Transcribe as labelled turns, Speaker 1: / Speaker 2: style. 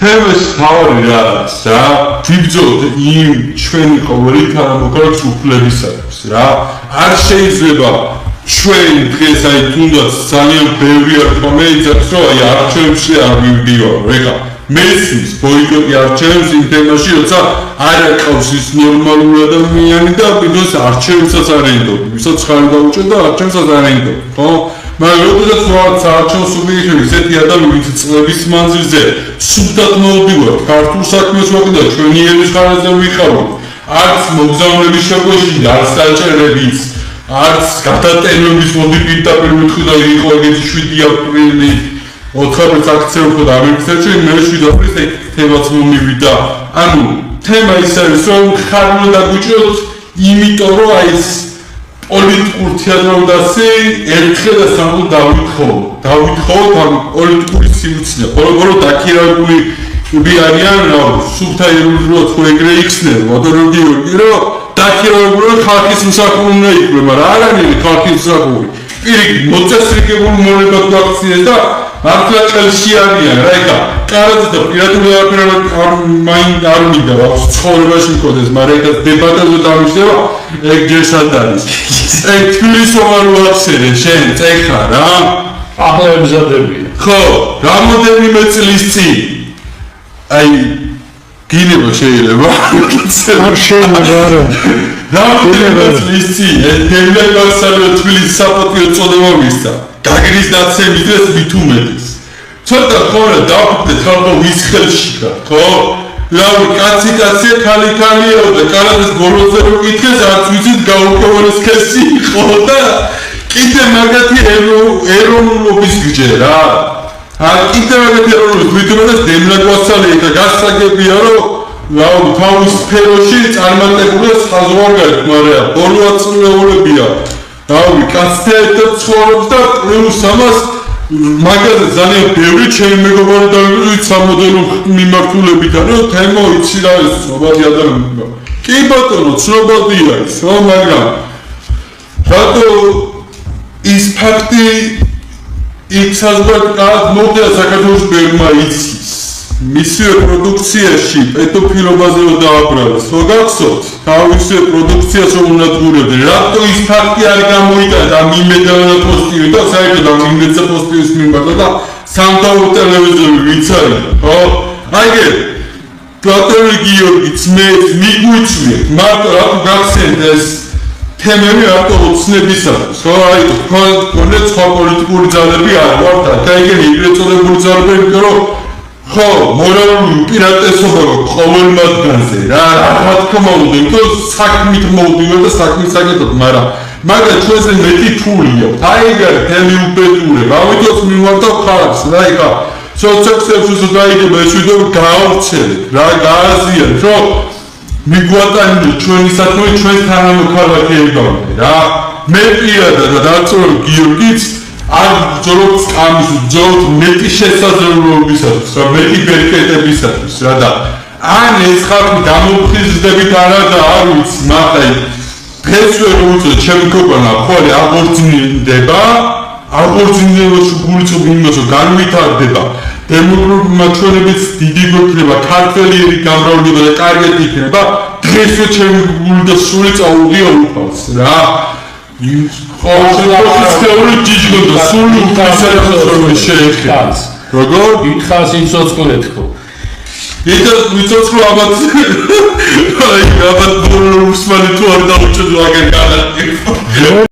Speaker 1: თემის თავი რაც რა ვიბრძოლოთ იმ ჩვენი ყოველი თანამოქმედის უფლებისათვის რა არ შეიძლება ჩვენ დღეს აი თუნდაც ძალიან ბევრი არ ხომ ეძახს რომ აი არჩევნებში არ მივდივარ ეხლა მესმის ბოიკოტი არჩევნებს იმ თემაში როცა არ აკავს ის ნორმალური ადამიანი და ბინოს არჩევნსაც არ ენდობ ვისაც ხარი დაუჭერ და არჩევნსაც არ ენდობ ხო მაგრამ როდესაც ვართ არჩევნ სუბიექტები ისეთი ადამიანი ვინც წლების მანძილზე სუბტად მოვდივართ ქართულ საქმეს ვაკეთებთ ჩვენი ერის ხარჯზე ვიყავით არც მოგზაურობის შეგვეშინდა არც დაჭერების არც გადატენების მოდი პირდაპირ ვიტყვი და იყო ეგეთი 7 აპრილი 4 აქცია უფრო და ამერიკაში მე 7 აპრილს თემაც მომივიდა ანუ თემა ის არის რომ ხარული დაგვიჭიროთ იმიტომ რომ აი ეს პოლიტიკურ თეატრალდასი ერთხელ და სამულ დავითხოვოთ ამ პოლიტიკური სიმცირე բոլորը დაქირავებული არიან რა სუფთა ეროვნულად ხო ეგრე იქცნენ მოდერნული რომ დაქირავებული ხალხის მსახური უნდა იქნება მაგრამ არ არის ხალხის მსახური პირიქით მოწესრიგებული მონებად აქციეს და მართლა წელში არიან რა ეხა კარაძე და პირადულად მაინც არ მინდა რა ცხოვრებაში მქონდეს მაგრამ ეხა დებატაზე დამიშლება ეგ ჯერსაც არის ეგ თბილისს არ ვახსენე შენ წეხა რა ახლა ემზადებია ხო რამოდენიმე წლის წინ აი გინება შეიძლება არ შეიძლება რა რამოდენიმე წლის წინ დევლეგასალო თბილისის საპატიო წოდება მისცა გაგრის დაცემის დღეს მით უმეტეს ცოტა ხოლმე დავხვდეთ ხალხო ვის ხელში ხარ ხო რავი კაცი ქალი-ქალიო და კარაძეს ბოლოზე რო კითხეს არც ვიცით გაუკეთეს ქესი ხო და კიდე მაგათი ეროვნულობის გჯე რა კიდე მაგათი ეროვნულობის მithumetes დემლაგვასალია და გასაგებია რომ რავი თავის სფეროში წარმატებულია საზღვარგარეთ მაგრამ ბოლო აწლეულებია რავი კაცთა ერთად ცხოვრობს და პლუს ამას მაგაზე ძალიან ბევრი ჩემი მეგობარი დავიწყეთ სამოდელო მიმართულებიდან რომ თემო იცი რა ის ცნობადი ადამიანი კი ბატონო ცნობადია ის რა მაგრამ რატო ის ფაქტი იქ საზღვარგარეთ მოვიდა საქართველოს ბევრმა იცის მისივე პროდუქციაში პედოფილობაზე რომ დააბრალეს ხო გახსოვთ თავისივე პროდუქციას რომ უნდა გურებდნენ რატო ის ფაქტი არ გამოიტანა და მიმედანა პოსტივი და საერთოდ ამ იმედზე პოსტივის მიმართა და სამთავრობო ტელევიზორი ვიც არის ხო აიგე პლატონი გიორგიც მე მიგვიწვიეთ მარტო რატო გახსენთ ეს თემები რატო უცნებისათვის ხო აი თქვენ სხვა პოლიტიკური ძალები არ ვართ და ეგრე ეგრეთ წოდებული ძალები იმიტომ რომ ხო მორალური უპირატესობა ყოველ მათგანზე რა თქმა უნდა იმიტომ საქმით მოვდივარ და საქმის საკეთოთ მაგრამ ჩვენზე მეტი ფულია თაიგარ თემი უპეტურებ ამიტომ მივართავ ხალხს რა ეხა სოციალურს დაიგებ ეს ვიდეო გაავრცელეთ რა გააზიანეთ რომ მიგვატანილო ჩვენი საქმე ჩვენს თანამოქალაქეებამდე რა მე პირადად დაწოვრ გიორგიც არ ბრძოლობს კამის ბრძოლობთ მეტი შესაძლებლობისათვის რა მეტი ბერკეტებისათვის რა და ან ეს ხალხი დამოფხიზდებით არა და არ ვიცი მაგრამ დღეს ვერ უწევთ ჩემი ქოქონა ხოლე აღორძინდება გულწრფელი იმას რომ განვითარდება დემოკრატიული მაჩვენებიც დიდი გვექნება ქართველი გამრავლება და კარგად იქნება დღესვე ჩემი გული და სული წაუღია უფალს რა ყოველდღიური ჯიჯგონდა სული უფასად შეეხება როგორ ითხავს იმ სოციოლოგიო იტა ვიცოცხლო აბათ აი აბათ ბოლოს მალე თუ არ დაუჭედო აგერ განა